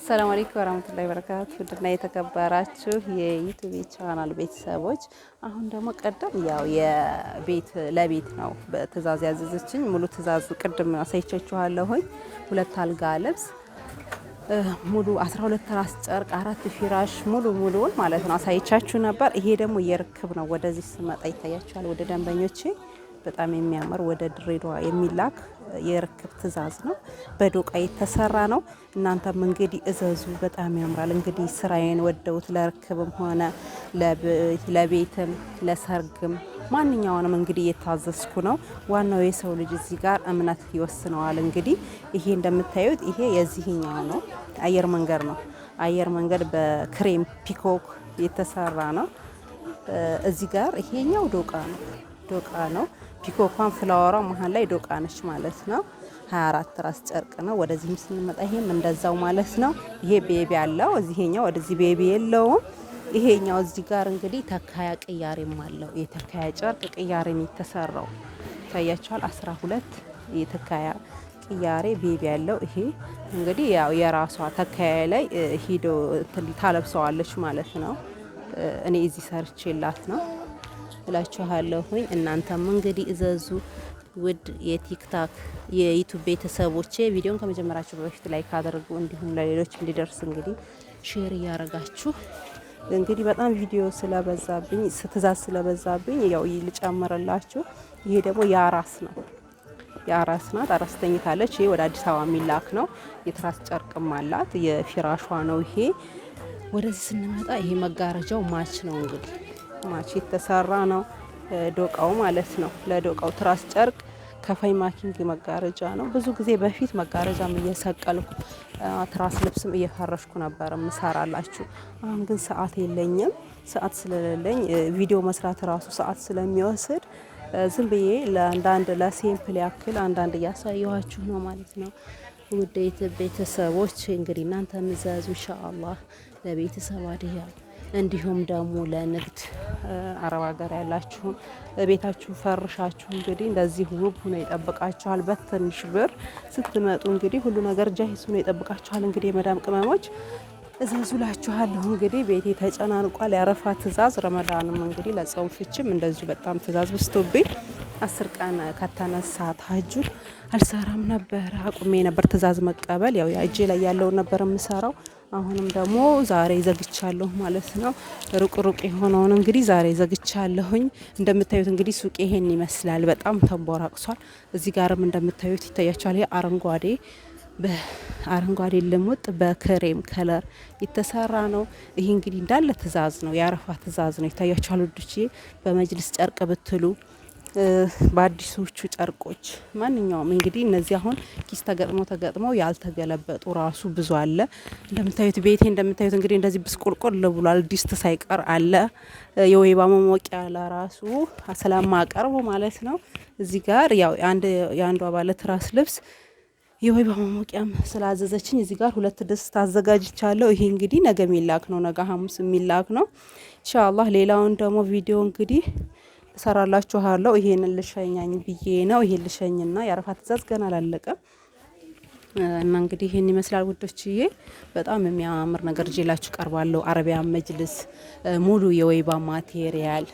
ሰላም አለይኩም ወራህመቱላሂ ወበረካቱ። ውድና የተከበራችሁ የዩቲዩብ ቻናል ቤተሰቦች፣ አሁን ደግሞ ቀደም ያው ለቤት ነው በትእዛዝ ያዘዘችኝ ሙሉ ትእዛዝ ቅድም አሳይቻችኋለሁኝ። ሁለት አልጋ ልብስ ሙሉ 12 ትራስ ጨርቅ 4 ፊራሽ ሙሉውን ማለት ነው አሳይቻችሁ ነበር። ይሄ ደግሞ የርክብ ነው። ወደዚህ ስመጣ ይታያችኋል። ወደ ደንበኞቼ በጣም የሚያምር ወደ ድሬዳዋ የሚላክ የርክብ ትእዛዝ ነው። በዶቃ የተሰራ ነው። እናንተም እንግዲህ እዘዙ። በጣም ያምራል። እንግዲህ ስራዬን ወደውት ለርክብም ሆነ ለቤትም ለሰርግም ማንኛውንም እንግዲህ እየታዘዝኩ ነው። ዋናው የሰው ልጅ እዚህ ጋር እምነት ይወስነዋል። እንግዲህ ይሄ እንደምታዩት ይሄ የዚህኛው ነው። አየር መንገድ ነው። አየር መንገድ በክሬም ፒኮክ የተሰራ ነው። እዚህ ጋር ይሄኛው ዶቃ ነው። ፒኮኳን ፍላወሯ መሀል ላይ ዶቃ ነች ማለት ነው። 24 ራስ ጨርቅ ነው። ወደዚህም ስንመጣ ይሄም እንደዛው ማለት ነው። ይሄ ቤቢ አለው እዚህኛው፣ ወደዚህ ቤቢ የለውም። ይሄኛው እዚህ ጋር እንግዲህ ተካያ ቅያሬም አለው። የተካያ ጨርቅ ቅያሬም የተሰራው ታያችኋል። 12 የተካያ ቅያሬ ቤቢ ያለው ይሄ እንግዲህ ያው የራሷ ተካያ ላይ ሂዶ ታለብሰዋለች ማለት ነው። እኔ እዚህ ሰርቼላት ነው እላችኋለሁኝ። እናንተም እንግዲህ እዘዙ። ውድ የቲክታክ የዩቲዩብ ቤተሰቦቼ ቪዲዮን ከመጀመራችሁ በፊት ላይክ አድርጉ፣ እንዲሁም ለሌሎች እንዲደርስ እንግዲህ ሼር እያረጋችሁ እንግዲህ በጣም ቪዲዮ ስለበዛብኝ ትእዛዝ ስለበዛብኝ ያው ልጨምርላችሁ። ይሄ ደግሞ የአራስ ነው። የአራስ ናት። አራስ ተኝታለች። ይሄ ወደ አዲስ አበባ የሚላክ ነው። የትራስ ጨርቅም አላት። የፊራሿ ነው ይሄ። ወደዚህ ስንመጣ ይሄ መጋረጃው ማች ነው። እንግዲህ ማች የተሰራ ነው። ዶቃው ማለት ነው። ለዶቃው ትራስ ጨርቅ ከፋይ ማኪንግ መጋረጃ ነው። ብዙ ጊዜ በፊት መጋረጃም እየሰቀልኩ ትራስ ልብስም እየፈረሽኩ ነበር ምሰራላችሁ። አሁን ግን ሰዓት የለኝም። ሰዓት ስለሌለኝ ቪዲዮ መስራት ራሱ ሰዓት ስለሚወስድ ዝም ብዬ ለአንዳንድ ለሴምፕል ያክል አንዳንድ እያሳየኋችሁ ነው ማለት ነው። ውድ ቤተሰቦች እንግዲህ እናንተ ምዘዙ ኢንሻአላህ ለቤተሰብ አድያ እንዲሁም ደግሞ ለንግድ አረብ ሀገር ያላችሁ ቤታችሁ ፈርሻችሁ እንግዲህ እንደዚህ ውብ ሆኖ ይጠብቃችኋል። በትንሽ ብር ስትመጡ እንግዲህ ሁሉ ነገር ጃሂዝ ሆኖ ይጠብቃችኋል። እንግዲህ የመዳም ቅመሞች እዘዙላችኋለሁ። እንግዲህ ቤቴ ተጨናንቋል። ያረፋ ትእዛዝ ረመዳንም እንግዲህ ለጾም ፍችም እንደዚሁ በጣም ትእዛዝ በዝቶብኝ 10 ቀን ከተነሳ ተሐጁድ አልሰራም ነበር። አቁሜ ነበር ትእዛዝ መቀበል። ያው እጄ ላይ ያለውን ነበር የምሰራው። አሁንም ደግሞ ዛሬ ዘግቻለሁ ማለት ነው። ሩቅ የሆነውን እንግዲህ ዛሬ ዘግቻለሁኝ። እንደምታዩት እንግዲህ ሱቅ ይሄን ይመስላል። በጣም ተንቦራቅሷል። እዚህ ጋርም እንደምታዩት ይታያችኋል። ይሄ በአረንጓዴ ልሙጥ በክሬም ከለር የተሰራ ነው። ይሄ እንግዲህ እንዳለ ትእዛዝ ነው። የአረፋ ትእዛዝ ነው። ይታያችኋል ውዶቼ። በመጅልስ ጨርቅ ብትሉ በአዲሶቹ ጨርቆች ማንኛውም እንግዲህ እነዚህ አሁን ኪስ ተገጥመው ያልተገለበጡ ራሱ ብዙ አለ። እንደምታዩት ቤቴ እንደምታዩት እንግዲህ እንደዚህ ብስቁልቁል ብሏል። ዲስት ሳይቀር አለ። የወይባ መሞቂያ ለራሱ ስለማቀርቡ ማለት ነው። እዚህ ጋር ያው የአንዷ ባለ ትራስ ልብስ የወይባ መሞቂያም ስላዘዘችኝ እዚህ ጋር 2 ድስት አዘጋጅቻለሁ። ይሄ እንግዲህ ነገ የሚላክ ነው። ነገ ሐሙስ የሚላክ ነው ኢንሻአላህ። ሌላውን ደግሞ ቪዲዮ እንግዲህ እሰራላችኋለሁ። ይሄንን ልሸኛኝ ብዬ ነው። ይሄን ልሸኝና የአረፋ ትእዛዝ ገና አላለቀም እና እንግዲህ ይሄን ይመስላል ውዶችዬ። በጣም የሚያምር ነገር ይዤላችሁ ቀርባለሁ። አረቢያን መጅልስ ሙሉ የወይባ ማቴሪያል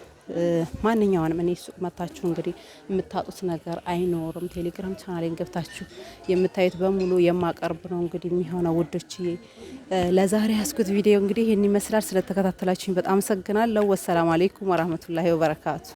ማንኛውንም እኔ ሱቅ መታችሁ እንግዲህ የምታጡት ነገር አይኖርም። ቴሌግራም ቻናሌን ገብታችሁ የምታዩት በሙሉ የማቀርብ ነው እንግዲህ የሚሆነው ውዶችዬ። ለዛሬ ያስኩት ቪዲዮ እንግዲህ ይሄን ይመስላል። ስለተከታተላችሁኝ በጣም አመሰግናለሁ። ወሰላም አለይኩም ወራህመቱላሂ ወበረካቱ።